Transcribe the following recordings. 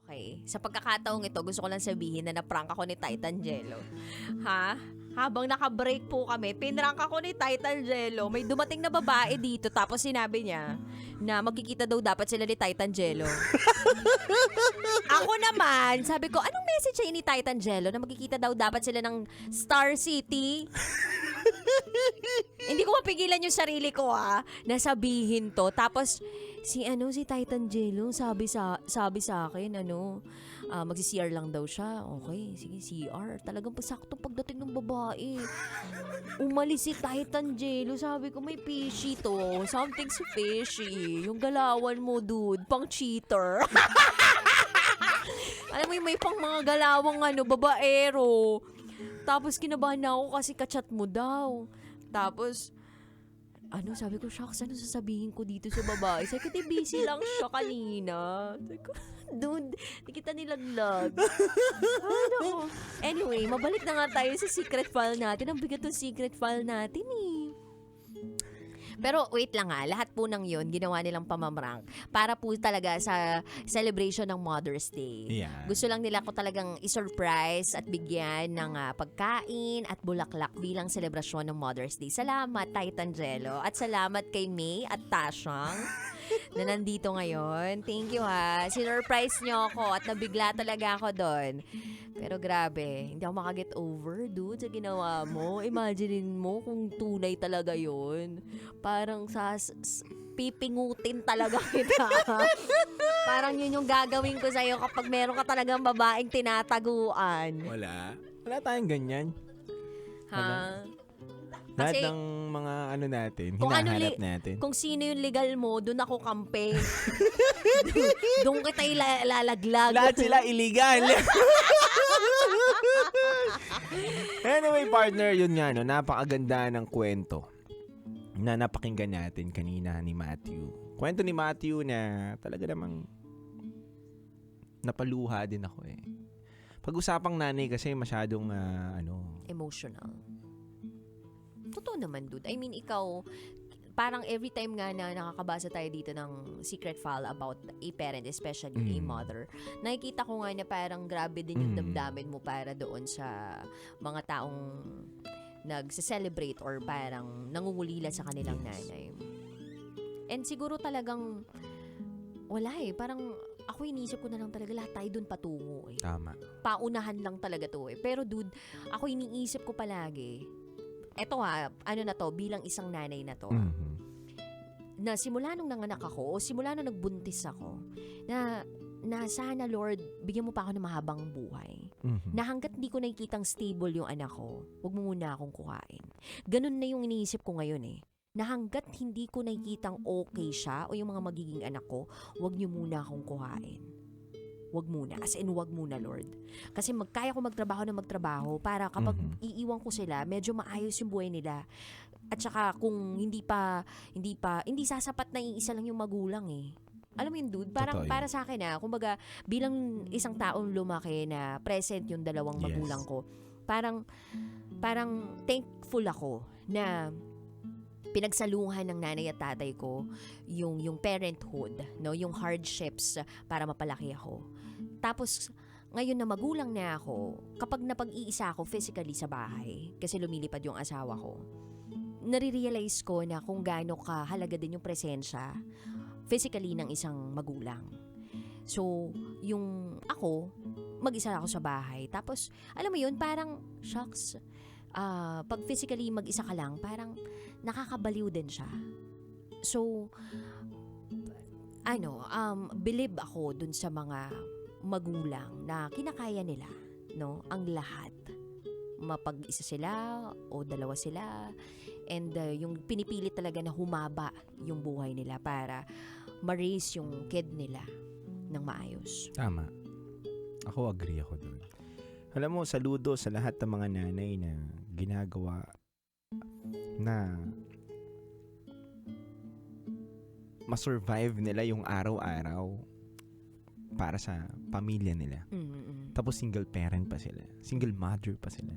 Okay, sa pagkakataong ito, gusto ko lang sabihin na naprank ako ni Titan Jello. Ha? Habang naka-break po kami, pinrank ako ni Titan Jello. May dumating na babae dito tapos sinabi niya na magkikita daw dapat sila ni Titan Jello. Ako naman, sabi ko, anong message siya ni Titan Jello na magkikita daw dapat sila ng Star City? Hindi ko mapigilan yung sarili ko na sabihin to. Tapos si Titan Jello sabi sa akin magsi-CR lang daw siya. Okay, sige CR. Talagang saktong pagdating ng babae. Umalis si Titan Jello. Sabi ko may fishy to. Something's fishy. Yung galawan mo dude, pang cheater. Alam mo yung may pang mga galawang babaero. Tapos kinabahan na ako kasi kachat mo daw. Tapos, sabi ko, shucks, ano sasabihin ko dito sa babae? Sabi ko, busy lang siya kanina. Sabi ko, dude, di kita nilaglag. Anyway, mabalik na nga tayo sa secret file natin. Ang bigat ng secret file natin Pero wait lang lahat po ng yun, ginawa nilang pamamrank para po talaga sa celebration ng Mother's Day. Yeah. Gusto lang nila ko talagang i-surprise at bigyan ng pagkain at bulaklak bilang selebrasyon ng Mother's Day. Salamat, Titan Jello. At salamat kay May at Tashang na nandito ngayon. Thank you Sinurprise nyo ako at nabigla talaga ako doon. Pero grabe, hindi ako makaget over, dude, sa ginawa mo. Imaginein mo kung tunay talaga yun. Parang pipingutin talaga kita. Parang yun yung gagawin ko sa'yo kapag meron ka talagang babaeng tinataguan. Wala tayong ganyan. Ha? Lahat Kasi, ng mga natin, kung hinahanap natin. Kung sino yung legal mo, doon ako kampe. Doon kita ilalaglag. Lahat sila illegal. Anyway, partner, yun nga, napakaganda ng kwento na napakinggan natin kanina ni Matthew. Kwento ni Matthew na talaga namang napaluha din ako Pag-usapang nanay kasi masyadong emotional. Totoo naman, dude. I mean, ikaw, parang every time nga na nakakabasa tayo dito ng secret file about a parent, especially a mother, nakikita ko nga na parang grabe din yung damdamin mo para doon sa mga taong nagse-celebrate or parang nangungulila sa kanilang nanay. And siguro talagang wala parang ako iniisip ko na lang talaga lahat tayo doon patungo Tama. Paunahan lang talaga to Pero dude, ako iniisip ko palagi, eto na to, bilang isang nanay na to, na simula nung nanganak ako, o simula nung nagbuntis ako, na sana Lord, bigyan mo pa ako ng mahabang buhay. Na hanggat di ko nakikitang stable yung anak ko, wag mo muna akong kuhain. Ganun na yung iniisip ko ngayon na hanggat hindi ko nakikitang okay siya o yung mga magiging anak ko, wag niyo muna akong kuhain. Wag muna. As in, wag muna, Lord. Kasi kaya ko magtrabaho para kapag iiwan ko sila, medyo maayos yung buhay nila. At saka kung hindi sasapat na iisa lang yung magulang Alam mo yun, dude? Para sa akin kumbaga, bilang isang taong lumaki na present yung dalawang magulang ko, parang thankful ako na pinagsaluhan ng nanay at tatay ko yung parenthood, yung hardships para mapalaki ako. Tapos ngayon na magulang na ako, kapag napag-iisa ako physically sa bahay, kasi lumilipad yung asawa ko, nare-realize ko na kung gaano kahalaga din yung presensya physically ng isang magulang. So, yung ako, mag-isa ako sa bahay. Tapos, alam mo yun, parang, shucks, pag physically mag-isa ka lang, parang nakakabaliw din siya. So, believe ako dun sa mga magulang na kinakaya nila, ang lahat. Mapag-isa sila o dalawa sila. And yung pinipilit talaga na humaba yung buhay nila para ma-raise yung kid nila ng maayos. Tama. Ako agree ako dun. Alam mo, saludo sa lahat ng mga nanay na ginagawa na ma-survive nila yung araw-araw para sa pamilya nila. Tapos single parent pa sila. Single mother pa sila.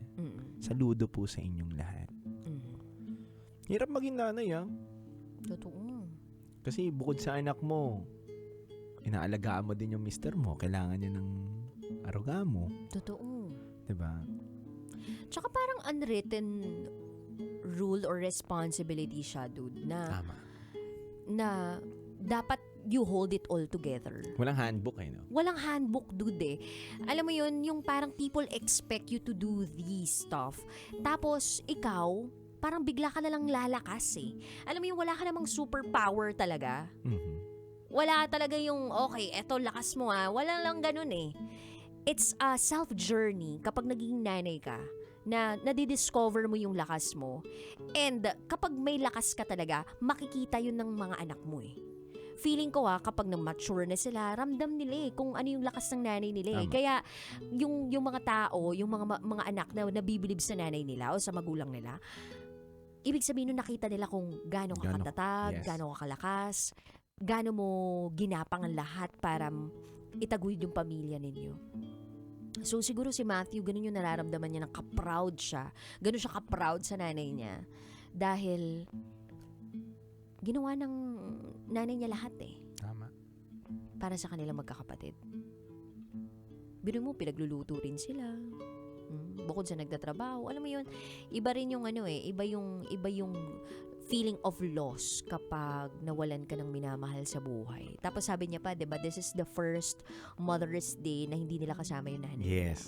Saludo po sa inyong lahat. Hirap maging nanay Totoo. Kasi bukod sa anak mo, inaalagaan mo din yung mister mo. Kailangan niya ng aruga mo. Totoo. Diba? Tsaka parang unwritten rule or responsibility siya, dude, Tama. na dapat you hold it all together. Walang handbook no? Walang handbook, dude eh. Alam mo yun, yung parang people expect you to do these stuff. Tapos, ikaw, parang bigla ka na lang lalakas eh. Alam mo yung wala ka namang superpower talaga. Wala talaga yung, okay, eto, lakas mo Wala lang ganun eh. It's a self-journey kapag naging nanay ka na nadidiscover mo yung lakas mo. And kapag may lakas ka talaga, makikita yun ng mga anak mo eh. Feeling ko kapag na-mature na sila, ramdam nila kung ano yung lakas ng nanay nila Kaya yung mga tao, yung mga anak na nabibilib sa nanay nila o sa magulang nila, ibig sabihin nun nakita nila kung gaano ka katatag, gaano ka kalakas, gaano mo ginapang ang lahat para itaguyod yung pamilya ninyo. So siguro si Matthew, ganun yung nararamdaman niya, ng ka-proud siya. Ganun siya ka-proud sa nanay niya. Dahil ginawa ng nanay niya lahat Tama. para sa kanilang magkakapatid. Biro mo, pinagluluto rin sila. Bukod sa nagtatrabaho, alam mo yun, iba rin yung iba yung feeling of loss kapag nawalan ka ng minamahal sa buhay. Tapos sabi niya pa, 'di ba, this is the first Mother's Day na hindi nila kasama yung nanay. Yes.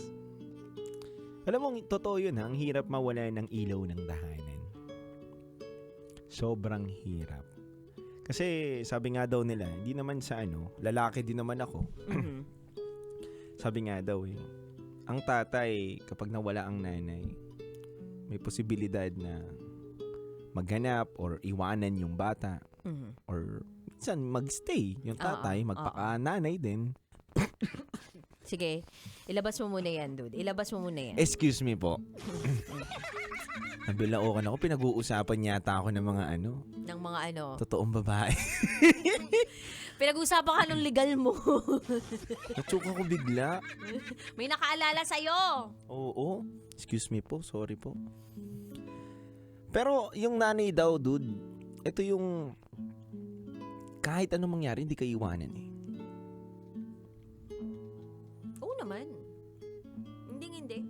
Alam mo, totoo yun ang hirap mawala ng ilaw ng tahanan. Sobrang hirap. Kasi sabi nga daw nila, hindi naman sa lalaki din naman ako. Sabi nga daw ang tatay kapag nawala ang nanay, may posibilidad na maghanap or iwanan yung bata. Or minsan magstay yung tatay, magpaka-nanay din. Sige, ilabas mo muna yan, dude. Ilabas mo muna yan. Excuse me po. Nabilaukan ako, pinag-uusapan yata ako ng mga ng mga totoong babae. Pinag-uusapan ka ng legal mo. Natsuka ko bigla. May nakaalala sa'yo. Oo. Excuse me po, sorry po. Pero yung nanay daw, dude, ito yung kahit anong mangyari, hindi ka iwanan Oo naman. Hindi.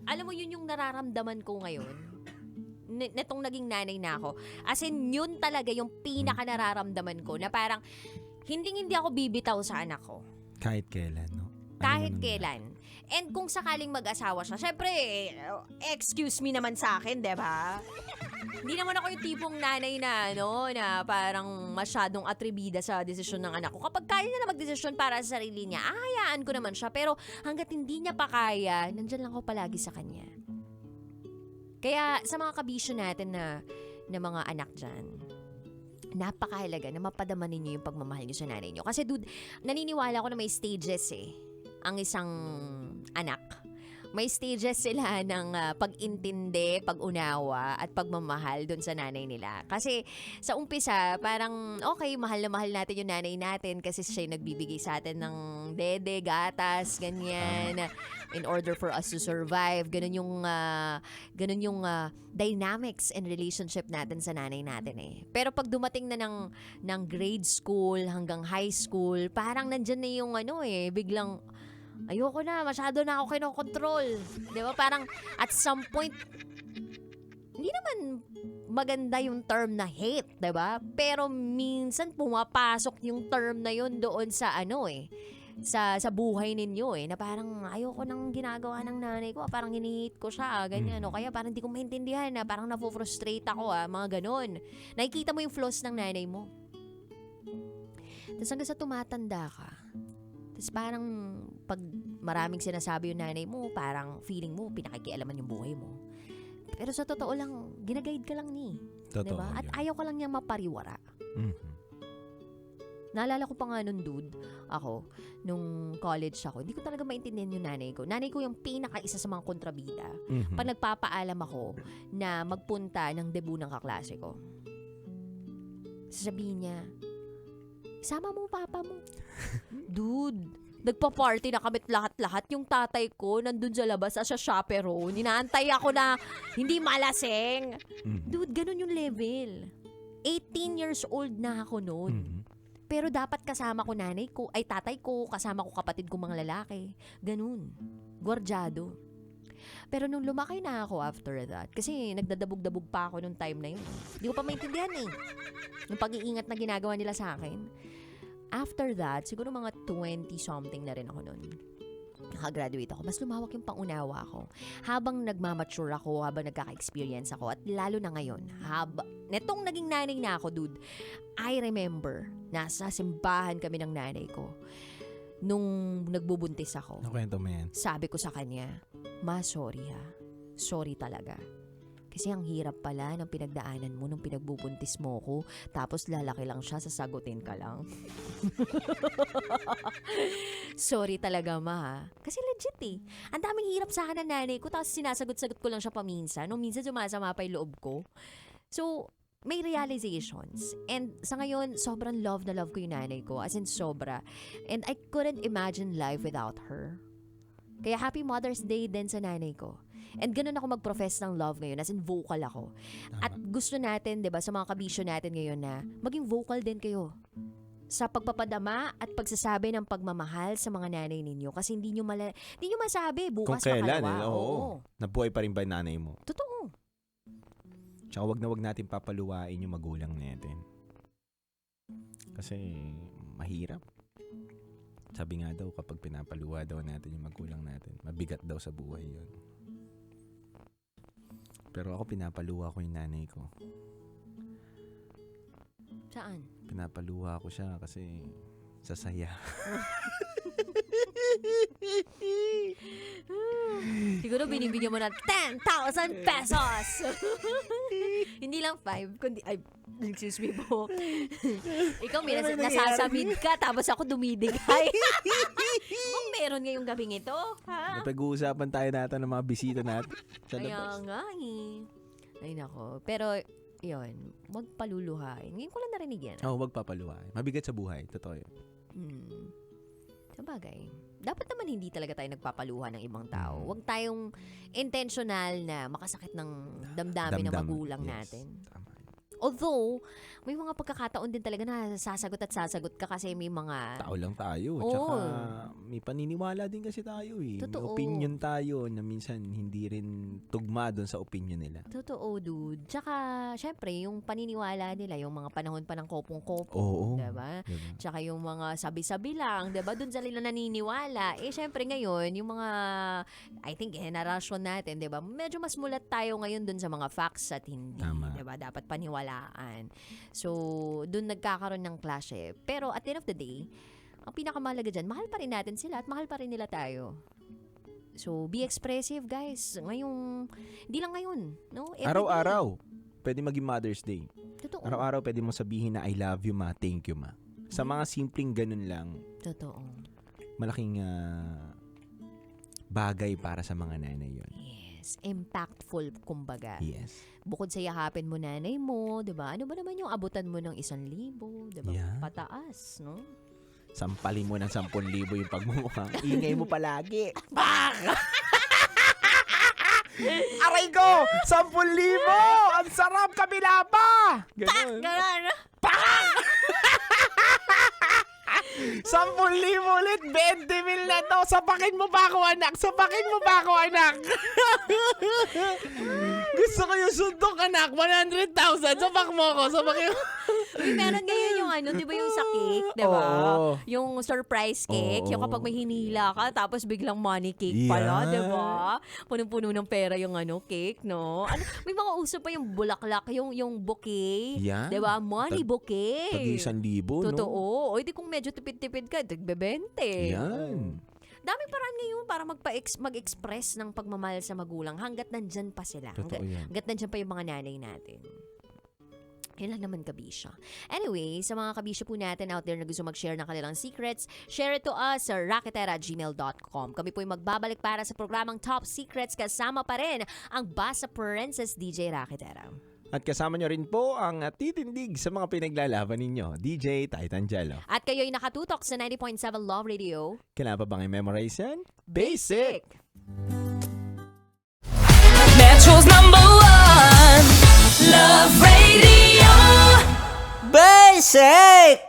Alam mo, yun yung nararamdaman ko ngayon. Netong naging nanay na ako. As in, yun talaga yung pinaka nararamdaman ko na parang hindi ako bibitaw sa anak ko. Kahit kailan, no? Kahit kailan. And kung sakaling mag-asawa siya, syempre, excuse me naman sa akin, diba? Hindi naman ako yung tipong nanay na, na parang masyadong atribida sa desisyon ng anak ko. Kapag kaya niya na magdesisyon para sa sarili niya, ahayaan ko naman siya. Pero hanggat hindi niya pa kaya, nandyan lang ako palagi sa kanya. Kaya sa mga kabisyo natin na mga anak dyan, napakahalaga na mapadama ninyo yung pagmamahal niyo sa nanay niyo. Kasi dude, naniniwala ko na may stages ang isang anak. May stages sila ng pag-intindi, pag-unawa, at pagmamahal doon sa nanay nila. Kasi sa umpisa, parang okay, mahal na mahal natin yung nanay natin kasi siya yung nagbibigay sa atin ng dede, gatas, ganyan, in order for us to survive. Ganun yung dynamics and relationship natin sa nanay natin Pero pag dumating na ng grade school hanggang high school, parang nandyan na yung biglang ayoko na, masyado na ako kinokontrol. Di ba? Parang at some point, hindi naman maganda yung term na hate, di ba? Pero minsan pumapasok yung term na yun doon sa sa buhay ninyo na parang ayoko nang ginagawa ng nanay ko, parang hinihate ko siya, ganyan, kaya parang hindi ko maintindihan na parang nafo-frustrate ako, mga ganon. Nakikita mo yung flaws ng nanay mo. Tapos hanggang sa tumatanda ka, tapos parang pag maraming sinasabi yung nanay mo, parang feeling mo, pinakikialaman yung buhay mo. Pero sa totoo lang, ginaguide ka lang Totoo, diba? At ayaw ka lang niyang mapariwara. Naalala ko pa nga nun, dude, nung college ako, hindi ko talaga maintindihan yung nanay ko. Nanay ko yung pinaka-isa sa mga kontrabida. Pag nagpapaalam ako na magpunta ng debut ng kaklase ko, sasabihin niya, sama mo papa mo. Dude, nagpa-party na kami lahat-lahat. Yung tatay ko nandun sa labas as a chaperone. Inaantay ako na hindi malaseng. Dude, ganun yung level. 18 years old na ako noon. Pero dapat kasama ko nanay ko, ay tatay ko, kasama ko kapatid ko mga lalaki. Ganun. Gwardyado. Pero nung lumaki na ako after that, kasi nagdadabog-dabog pa ako nung time na yun. Hindi ko pa maintindihan eh. Yung pag-iingat na ginagawa nila sa akin. After that, siguro mga 20-something na rin ako nun. Nakagraduate ako. Mas lumawak yung pangunawa ko. Habang nagmamature ako, habang nagkaka-experience ako, at lalo na ngayon, netong naging nanay na ako, dude, I remember, nasa simbahan kami ng nanay ko. Nung nagbubuntis ako. Nakwento mo yan. Sabi ko sa kanya, Ma, sorry ha. Sorry talaga. Kasi ang hirap pala ng pinagdaanan mo nung pinagbubuntis mo ko, tapos lalaki lang siya, sasagutin ka lang. Sorry talaga, Ma, ha? Kasi legit eh. Ang daming hirap sa akin ng nanay ko, tapos sinasagot-sagot ko lang siya paminsan. Nung minsan sumasama pa yung loob ko. So, may realizations. And sa ngayon, sobrang love na love ko yung nanay ko. As in, sobra. And I couldn't imagine life without her. Kaya happy Mother's Day din sa nanay ko. And ganun ako mag-profess ng love ngayon, as in vocal ako. At gusto natin, 'di ba, sa mga kabisyo natin ngayon na maging vocal din kayo sa pagpapadama at pagsasabi ng pagmamahal sa mga nanay ninyo kasi hindi nyo masabi bukas Kung kailan, makalawa. oo. Nabuhay pa rin ba yung nanay mo? Totoo. Tsaka wag natin papaluwain yung magulang natin. Kasi mahirap. Sabi nga daw, kapag pinapaluwa daw natin yung magulang natin, mabigat daw sa buhay yun. Pero ako, pinapaluwa ko yung nanay ko. Saan? Pinapaluwa ko siya kasi sasaya. Siguro binibigyan mo na 10,000 pesos. Hindi lang 5, kundi, ay, excuse me po. Ikaw, nasasamid ka, tapos ako dumidigay. Kung meron ngayong gabing ito, ha? Napag-uusapan tayo natin ng mga bisita natin sa Kaya labas. nga eh. Ay nako. Pero, yun, wag paluluhain. Ngayon ko lang narinig yan. Oo, wag papaluwain. Mabigat sa buhay. Totoo yun. Sabagay. Dapat naman hindi talaga tayo nagpapaluha ng ibang tao. Huwag tayong intentional na makasakit ng damdamin ng magulang natin. Tama. Although, may mga pagkakataon din talaga na sasagot ka kasi may mga... Tao lang tayo. Oo. Tsaka may paniniwala din kasi tayo eh. Totoo. May opinion tayo na minsan hindi rin tugma doon sa opinion nila. Totoo, dude. Tsaka, syempre, yung paniniwala nila, yung mga panahon pa ng kopong-kopong. Oo. Diba? Diba? Tsaka yung mga sabi-sabi lang, diba? Doon sila naniniwala. Eh, syempre ngayon, yung mga, I think, generation natin, diba? Medyo mas mulat tayo ngayon doon sa mga facts at hindi. Tama. Diba? Dapat paniwalaan. So, doon nagkakaroon ng clash eh. Pero at the end of the day, ang pinakamahalaga dyan, mahal pa rin natin sila at mahal pa rin nila tayo. So, be expressive, guys. Ngayong, hindi lang ngayon. No? Every Araw-araw. Pwede maging Mother's Day. Totoo. Araw-araw pwede mo sabihin na I love you ma, thank you ma. Sa mga simpleng ganun lang, Totoo. malaking bagay para sa mga nanay yun. Yes. Impactful, kumbaga. Yes. Bukod sa yakapin mo nanay mo, 'di ba? Ano ba naman yung abutan mo ng 1,000, 'di ba? Yeah. Pataas, no? Sampalin mo ng 10,000 yung pagmumukha. Ingay mo palagi. Aray ko! 10,000! Ang sarap, kabila pa! Ganun. Ganun. 10,000 ulit, 20,000 na to. Sapakin mo pa ako, anak. Sapakin mo pa ako, anak. Gusto ko yung sundok, anak. 100,000. Sapak mo ako. Sapakin mo. Meron ngayon yung ano, 'di ba yung sa cake, 'di ba? Oo. Yung surprise cake, Oo. yung kapag may hinila ka tapos biglang money cake pala, Yan. 'di ba? Punong-puno ng pera yung ano, cake, no? Ano, may mga uso pa yung bulaklak, yung bouquet, Yan. 'di ba? Money bouquet. Tag 1,000, no? Totoo. O hindi kung medyo tipid-tipid ka, tigbe-20. Yan. Daming paraan ngayon para mag-express ng pagmamahal sa magulang hanggat nandyan pa sila. Totoo yan. Hanggat nandyan pa yung mga nanay natin. Yan lang naman, kabisyo. Anyway, sa mga kabisyo po natin out there na gusto mag-share ng kanilang secrets, share it to us sa raketera@gmail.com. Kami po yung magbabalik para sa programang Top Secrets, kasama pa rin ang Basa Princess DJ Raketera. At kasama nyo rin po ang titindig sa mga pinaglalaban ninyo, DJ Titan Jello. At kayo'y nakatutok sa 90.7 Love Radio. Kailangan pa bang i-memorize yan? Basic! Metro's #1 Love Radio. Bye! heaven's sake!